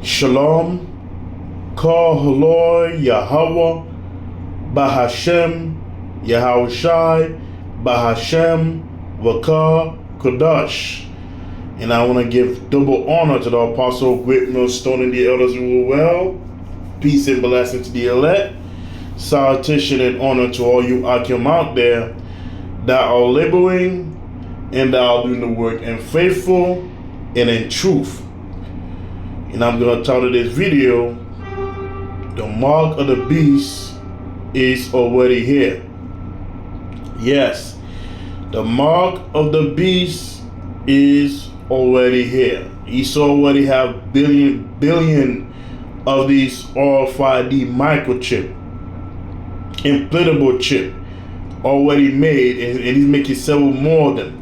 Shalom, Kol Haloi, Yahweh, Bahashem, Yahushai, Bahashem, Vakar, Kodash. And I want to give double honor to the Apostle, great millstone, and the elders who were well. Peace and blessing to the elect. Salutation and honor to all you Akim out there that are laboring and that are doing the work and faithful and in truth. And I'm going to title this video, The Mark of the Beast is Already Here. Yes, the mark of the beast is already here. Esau already have billion of these RFID microchip, implantable chip, already made, and he's making several more of them.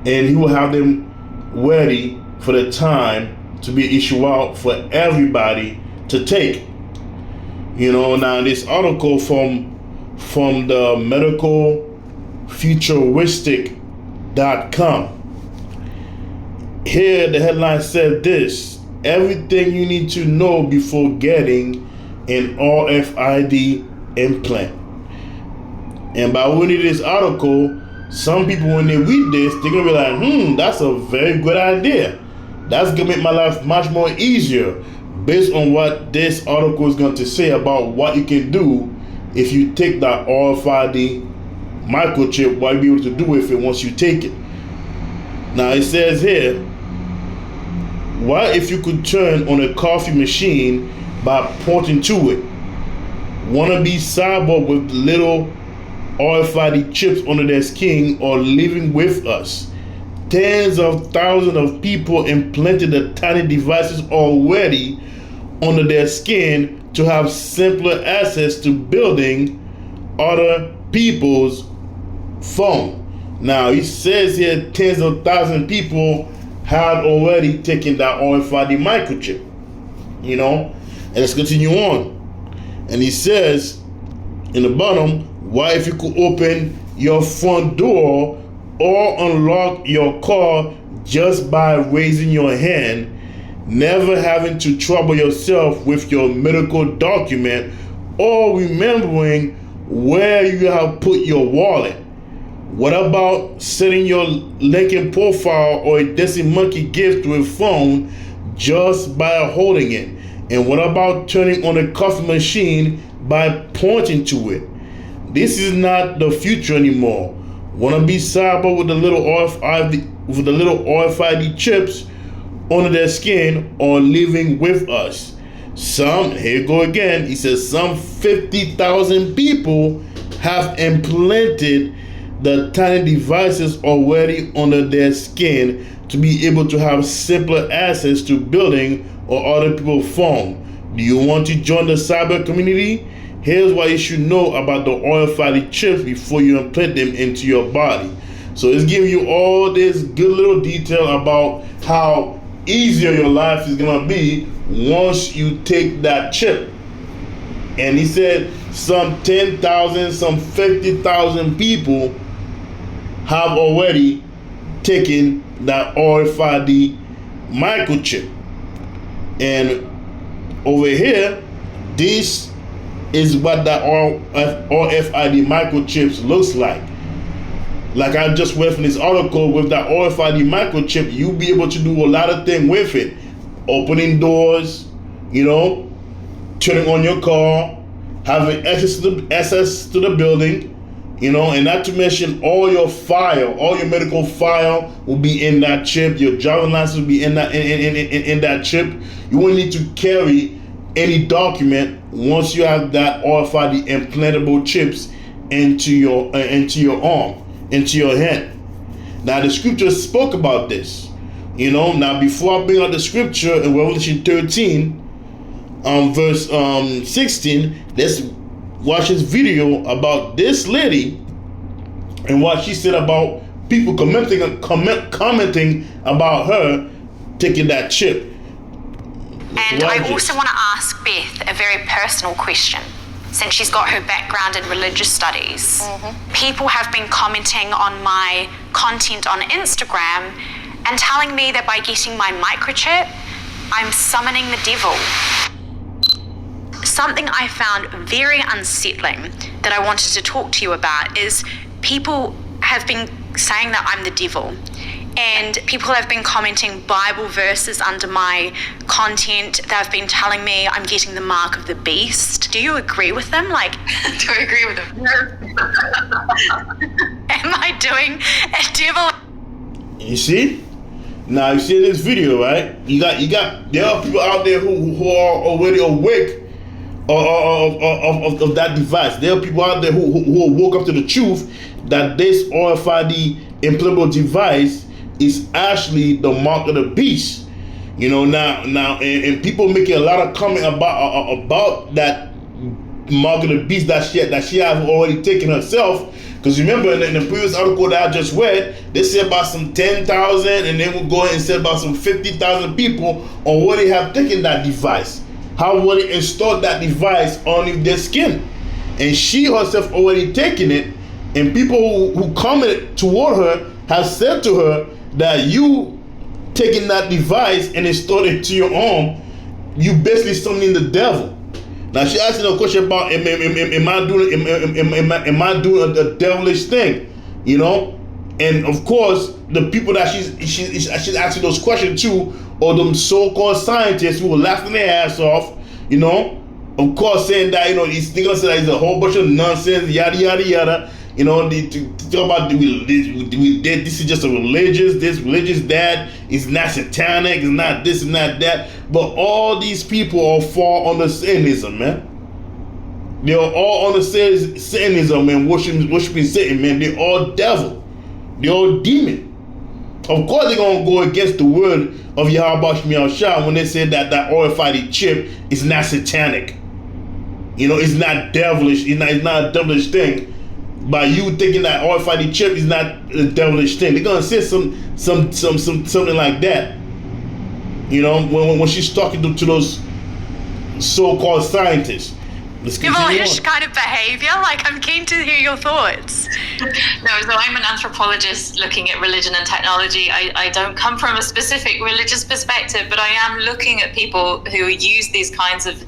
And he will have them ready for the time to be issued out for everybody to take. You know, now this article from the medicalfuturistic.com. Here the headline said this: everything you need to know before getting an RFID implant. And by reading this article, some people, when they read this, they're gonna be like, that's a very good idea. That's gonna make my life much more easier, based on what this article is going to say about what you can do if you take that RFID microchip, what you'll be able to do with it once you take it. Now it says here, what if you could turn on a coffee machine by pointing to it? Wanna be cyborg with little RFID chips under their skin or living with us? Tens of thousands of people implanted the tiny devices already under their skin to have simpler access to building other people's phone. Now, he says here tens of thousands of people have already taken that RFID microchip. You know, and let's continue on. And he says in the bottom, what if you could open your front door or unlock your car just by raising your hand, never having to trouble yourself with your medical document or remembering where you have put your wallet? What about setting your LinkedIn profile or a Desi Monkey gift to a phone just by holding it? And what about turning on a coffee machine by pointing to it? This is not the future anymore. Want to be cyber with the little RFID chips under their skin or living with us? Here you go again. He says some 50,000 people have implanted the tiny devices already under their skin to be able to have simpler access to building or other people's phone. Do you want to join the cyber community? Here's what you should know about the RFID chips before you implant them into your body. So it's giving you all this good little detail about how easier your life is gonna be once you take that chip. And he said some 10,000, some 50,000 people have already taken that RFID microchip. And over here, this is what the RFID microchips looks like. Like I just read from this article, with the RFID microchip, you'll be able to do a lot of things with it. Opening doors, you know, turning on your car, having access to the building, you know, and not to mention all your medical file will be in that chip. Your driver's license will be in that chip. You won't need to carry any document once you have that RFID implantable chips into your arm, into your hand. Now the scripture spoke about this. You know, now before I bring out the scripture in Revelation 13, verse 16, let's watch this video about this lady and what she said about people commenting about her taking that chip. And I also want to ask Beth a very personal question. Since she's got her background in religious studies, people have been commenting on my content on Instagram and telling me that by getting my microchip, I'm summoning the devil. Something I found very unsettling that I wanted to talk to you about is people have been saying that I'm the devil, and people have been commenting Bible verses under my content. They've been telling me I'm getting the mark of the beast. Do you agree with them? Like, do I agree with them? am I doing a devil? You see? Now you see this video, right? You got there are people out there who are already awake of that device. There are people out there who woke up to the truth that this RFID implantable device is actually the mark of the beast. You know, now and people making a lot of comment about that mark of the beast that she has already taken herself. Because remember, in the previous article that I just read, they said about some 10,000, and then we'll go ahead and say about some 50,000 people already have taken that device. Have already installed that device on their skin. And she herself already taken it, and people who commented toward her have said to her that you taking that device and installed it to your arm, you basically summoning the devil. Now she asked a question about am I doing a devilish thing, you know? And of course, the people that she's asking those questions to are them so-called scientists who were laughing their ass off, you know? Of course, saying that, you know, they're gonna say that it's a whole bunch of nonsense, yada yada yada. You know, to talk about this is just a religious that is not satanic, it's not this and not that. But all these people all fall under Satanism, man. They're all under Satanism and worshiping Satan, man. They're all devil. They're all demon. Of course they're gonna go against the word of Yahweh Shemiah Shah when they say that RFID chip is not satanic. You know, it's not devilish, it's not a devilish thing. By you thinking that RFID chip is not a devilish thing, they're gonna say something like that. You know, when she's talking to those so-called scientists. Devilish kind of behavior. Like, I'm keen to hear your thoughts. No, so I'm an anthropologist looking at religion and technology. I don't come from a specific religious perspective, but I am looking at people who use these kinds of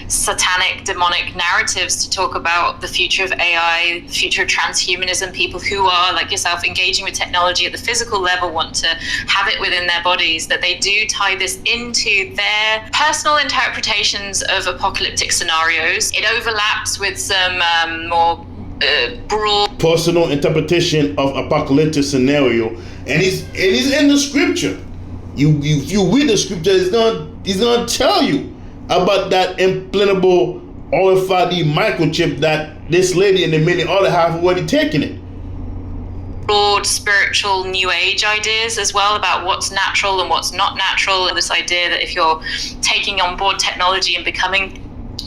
satanic, demonic narratives to talk about the future of AI, the future of transhumanism, people who are, like yourself, engaging with technology at the physical level, want to have it within their bodies, that they do tie this into their personal interpretations of apocalyptic scenarios. It overlaps with some more broad personal interpretation of apocalyptic scenario, and it's in the scripture. You read the scripture, it's gonna tell you about that implantable RFID microchip that this lady and the many other have already taken it. Broad spiritual new age ideas as well about what's natural and what's not natural. This idea that if you're taking on board technology and becoming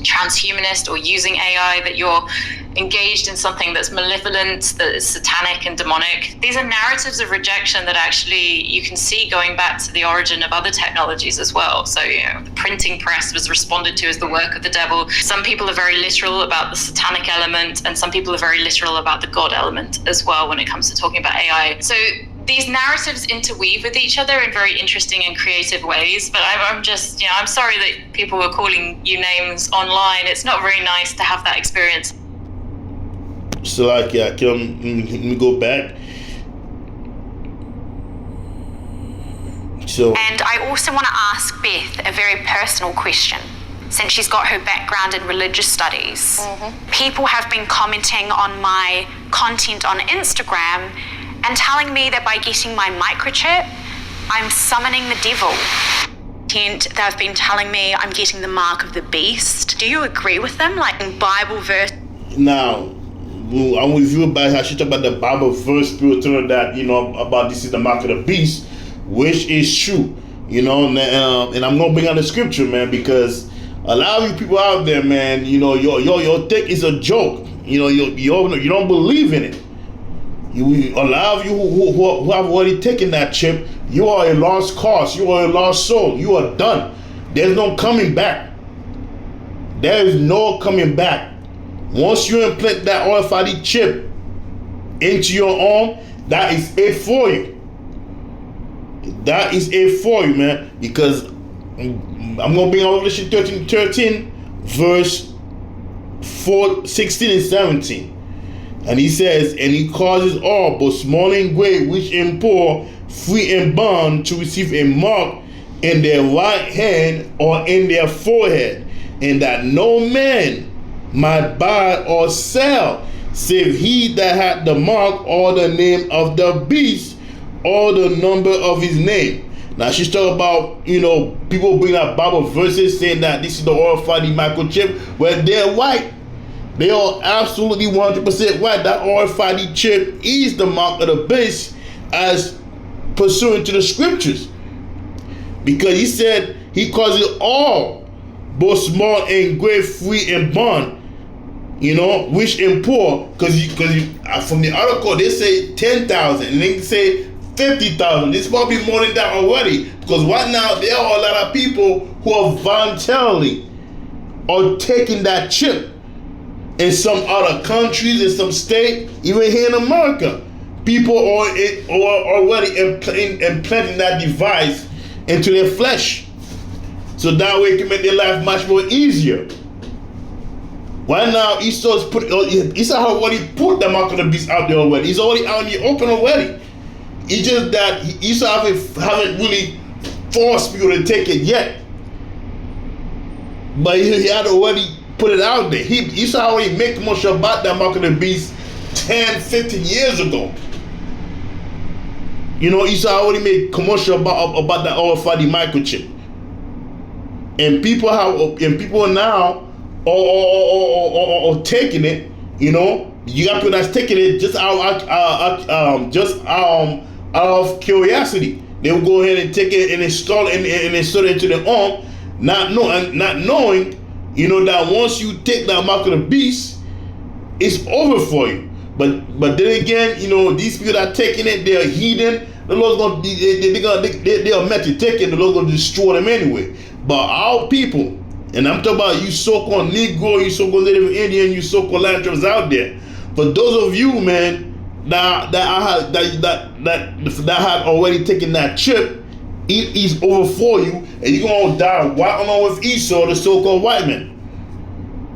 transhumanist or using AI, that you're engaged in something that's malevolent, that is satanic and demonic. These are narratives of rejection that actually you can see going back to the origin of other technologies as well. So, you know, the printing press was responded to as the work of the devil. Some people are very literal about the satanic element, and some people are very literal about the God element as well when it comes to talking about AI. So these narratives interweave with each other in very interesting and creative ways. But I'm just, you know, I'm sorry that people were calling you names online. It's not very nice to have that experience. So, like, yeah, let me go back. So, and I also want to ask Beth a very personal question. Since she's got her background in religious studies, people have been commenting on my content on Instagram and telling me that by getting my microchip, I'm summoning the devil. They've been telling me I'm getting the mark of the beast. Do you agree with them? Like, in Bible verse. Now, I'm with you about how she talked about the Bible verse, spiritual, that, you know, about this is the mark of the beast, which is true, you know, and I'm gonna bring out the scripture, man, because a lot of you people out there, man, you know, your take is a joke. You know, you don't believe in it. A lot of you who have already taken that chip, you are a lost cause. You are a lost soul. You are done. There's no coming back. There is no coming back. Once you implant that RFID chip into your arm, that is it for you. That is it for you, man. Because I'm going to bring out Revelation 13, verse 16 and 17. And he says, and he causes all, both small and great, rich and poor, free and bond, to receive a mark in their right hand or in their forehead, and that no man might buy or sell, save he that had the mark or the name of the beast or the number of his name. Now she's talking about, people bring up Bible verses saying that this is the RFID microchip, where they're white. They are absolutely 100% right. That RFID chip is the mark of the beast as pursuant to the scriptures. Because he said he calls it all, both small and great, free and bond, rich and poor. Because from the article they say 10,000 and they say 50,000. It's probably more than that already. Because right now there are a lot of people who are voluntarily are taking that chip. In some other countries, in some state, even here in America, people are already implanting that device into their flesh, so that way it can make their life much more easier. Right now, Esau already put the mark of the beast out there already. He's already out in the open already. It's just that Esau haven't really forced people to take it yet, but he had already put it out there. Esau already made commercial about that mark of the beast 10, 15 years ago. Esau already made commercial about that RFID microchip. And people now are taking it. You got people that's taking it just out of curiosity. They will go ahead and take it and install it and insert it into their arm, not knowing that once you take that mark of the beast, it's over for you. But then again, these people that are taking it, they're heathen. The Lord's they are meant to take it. The Lord's gonna destroy them anyway. But our people, and I'm talking about you so-called Negro, you so-called Native Indian, you so-called land travelers out there. For those of you, man, that have already taken that chip, it is over for you, and you're gonna die right along with Esau, the so-called white man,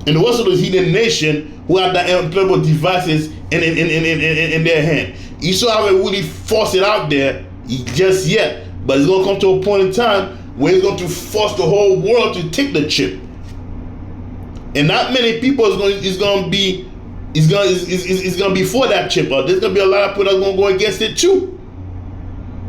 and the rest of the heathen nation who have that implantable devices in their hand. Esau haven't really forced it out there just yet, but it's gonna come to a point in time where he's going to force the whole world to take the chip, and not many people is gonna be for that chip. Or there's gonna be a lot of people that's gonna go against it too.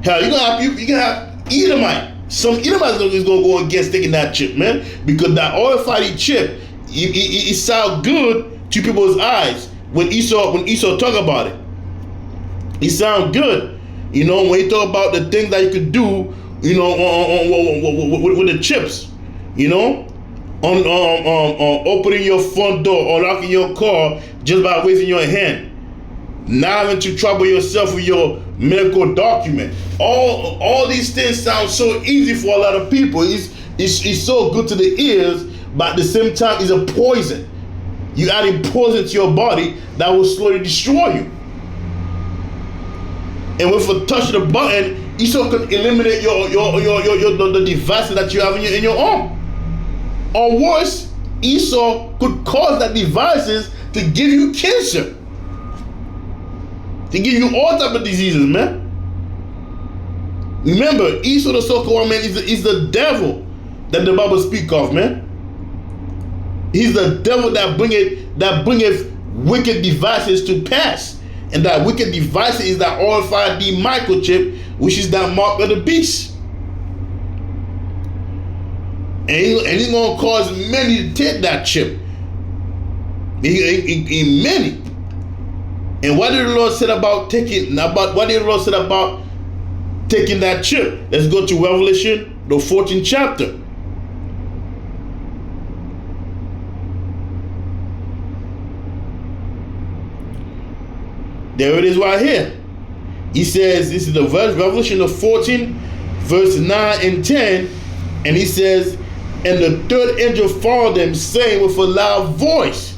Hell, you can have Edomite. Some Edomites is gonna go against taking that chip, man, because that RFID chip, it sounds good to people's eyes when Esau talk about it. It sounds good, when he talk about the things that you could do, with the chips, on opening your front door or locking your car just by raising your hand, not having to trouble yourself with your medical document. All these things sound so easy for a lot of people. It's so good to the ears, but at the same time, it's a poison. You're adding poison to your body that will slowly destroy you. And with a touch of the button, Esau can eliminate the devices that you have in your arm. Or worse, Esau could cause that devices to give you cancer, to give you all type of diseases, man. Remember, Esau the so-called man is the devil that the Bible speak of, man. He's the devil that bringeth wicked devices to pass. And that wicked device is that RFID microchip, which is that mark of the beast. And he's going to cause many to take that chip. Many. And what did the Lord say about taking that chip? Let's go to Revelation, the 14th chapter. There it is right here. He says, this is the verse, Revelation of 14, verse 9 and 10. And he says, and the third angel followed them, saying with a loud voice,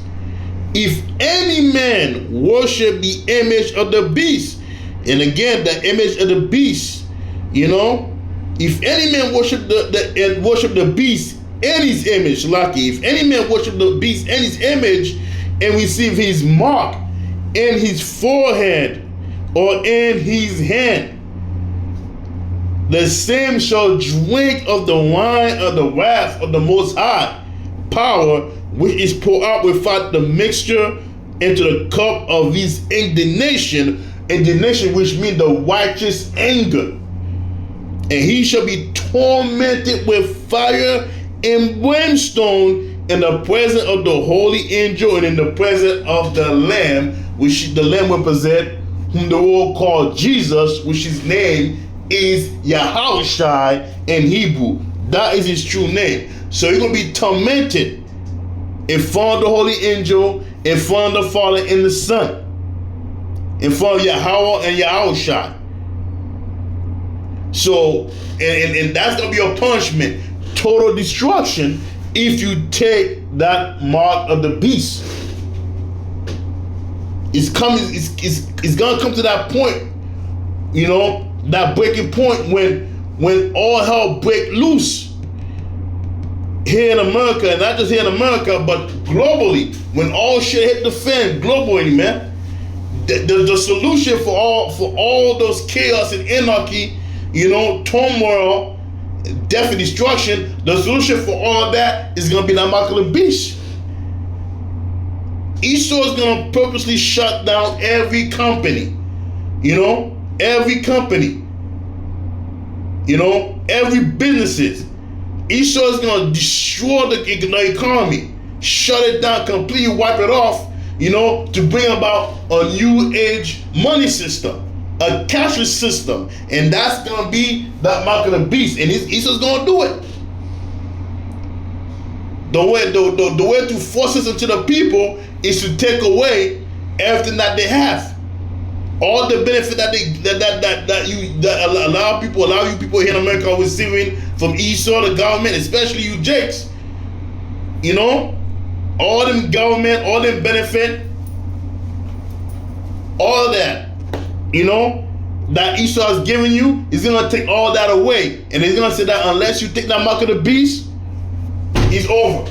if any man worship the image of the beast, and again, the image of the beast, If any man worship the beast and his image, lucky. If any man worship the beast and his image and receive his mark in his forehead or in his hand, the same shall drink of the wine of the wrath of the Most High power, which is poured out without the mixture into the cup of his indignation, which means the righteous anger. And he shall be tormented with fire and brimstone in the presence of the holy angel and in the presence of the Lamb, which the Lamb represent, whom the world called Jesus, which his name is Yahushai in Hebrew. That is his true name. So you're going to be tormented in front of the holy angel, in front of the Father and the Son, in front of Yahweh and Yahushai. So, and that's going to be your punishment, total destruction, if you take that mark of the beast. It's going to come to that point, you know, that breaking point when all hell break loose here in America, and not just here in America, but globally, when all shit hit the fan globally, man. The solution for all those chaos and anarchy, you know, turmoil, death and destruction, the solution for all that is going to be that mark of the beast. Esau is going to purposely shut down every company, you know, every company, you know, every businesses. Esau is going to destroy the economy, shut it down, completely wipe it off, you know, to bring about a new age money system, a cashless system. And that's going to be that mark of the beast. And Esau's going to do it. The way to force this into the people is to take away everything that they have. All the benefit that allow you people here in America are receiving from Esau, the government, especially you Jakes. You know, all them government, all them benefit, all of that, you know, that Esau is giving you, is gonna take all that away, and he's gonna say that unless you take that mark of the beast, it's over.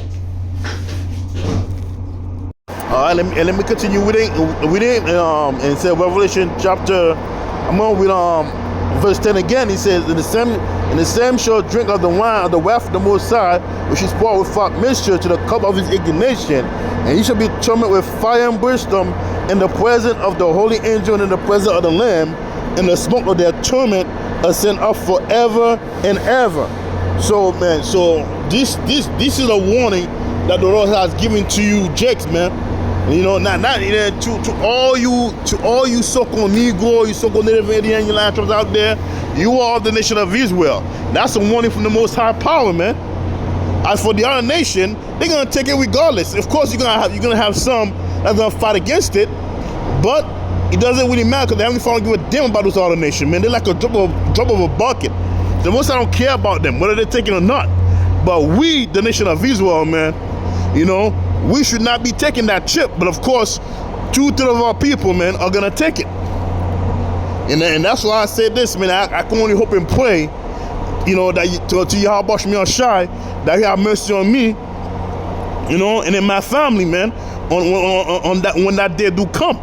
All right, let me continue with it. And say Revelation chapter, I'm going with verse 10 again. He says, "In the same shall drink of the wine of the wrath of the Most High, which is poured without mixture to the cup of his indignation, and he shall be tormented with fire and brimstone in the presence of the holy angel and in the presence of the Lamb, and the smoke of their torment ascend up forever and ever." So, man, this is a warning that the Lord has given to you, Jakes, man. You know, not to all you so-called Negro, you so-called Native Indian, you land tribes out there, you are the nation of Israel. That's a warning from the Most High Power, man. As for the other nation, they're gonna take it regardless. Of course, you're gonna have some that's gonna fight against it, but it doesn't really matter because they haven't found give a damn about those other nation, man. They're like a drop of a bucket. The Most High don't care about them, whether they're taking or not. But we, the nation of Israel, man, you know, we should not be taking that chip. But of course, 2/3 of our people, man, are gonna take it. And that's why I said this, man. I can only hope and pray, you know, that to Yahweh Shemi Shai, that He have mercy on me, you know, and in my family, man, on that when that day do come.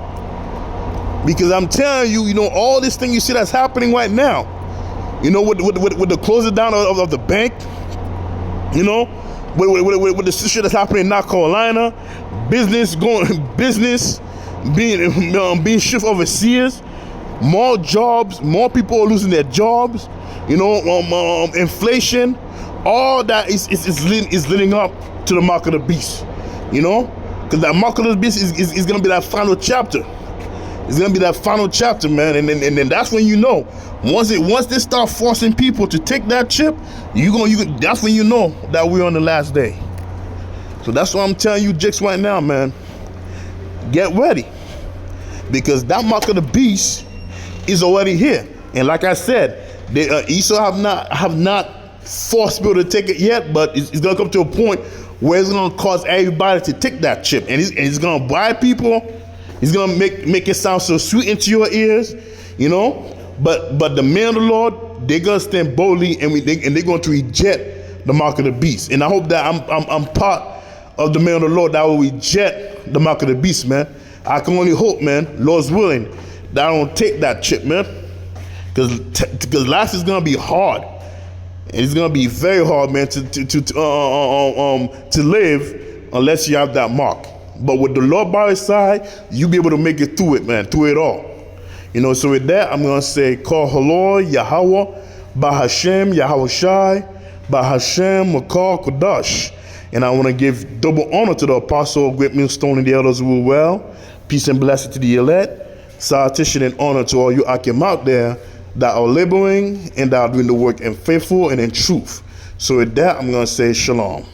Because I'm telling you, you know, all this thing you see that's happening right now, you know, with the closing down of the bank, you know, with the situation that's happening in North Carolina, business being shifted overseas, more jobs, more people are losing their jobs, you know, inflation, all that is leading up to the mark of the beast, you know, because that mark of the beast is going to be that final chapter. It's going to be that final chapter, man, and then that's when you know. Once they start forcing people to take that chip, that's when you know that we're on the last day. So that's what I'm telling you, Jakes, right now, man. Get ready, because that mark of the beast is already here. And like I said, Esau have not forced people to take it yet, but it's gonna come to a point where it's gonna cause everybody to take that chip, and he's gonna bribe people. He's gonna make it sound so sweet into your ears, you know. But the man of the Lord, they're gonna stand boldly and they're going to reject the mark of the beast. And I hope that I'm part of the man of the Lord that will reject the mark of the beast, man. I can only hope, man, Lord's willing, that I don't take that chip, man. Because life is gonna be hard. And it's gonna be very hard, man, to live unless you have that mark. But with the Lord by his side, you'll be able to make it through it, man, through it all. You know, so with that, I'm gonna say, Kol Halor Yahweh, Bahashem Yahweh Shai, Bahashem Makar Kodash. And I want to give double honor to the apostle of Great Millstone and the elders who were well. Peace and blessing to the elect. Salutation and honor to all you Akim out there that are laboring and that are doing the work in faithful and in truth. So with that, I'm going to say shalom.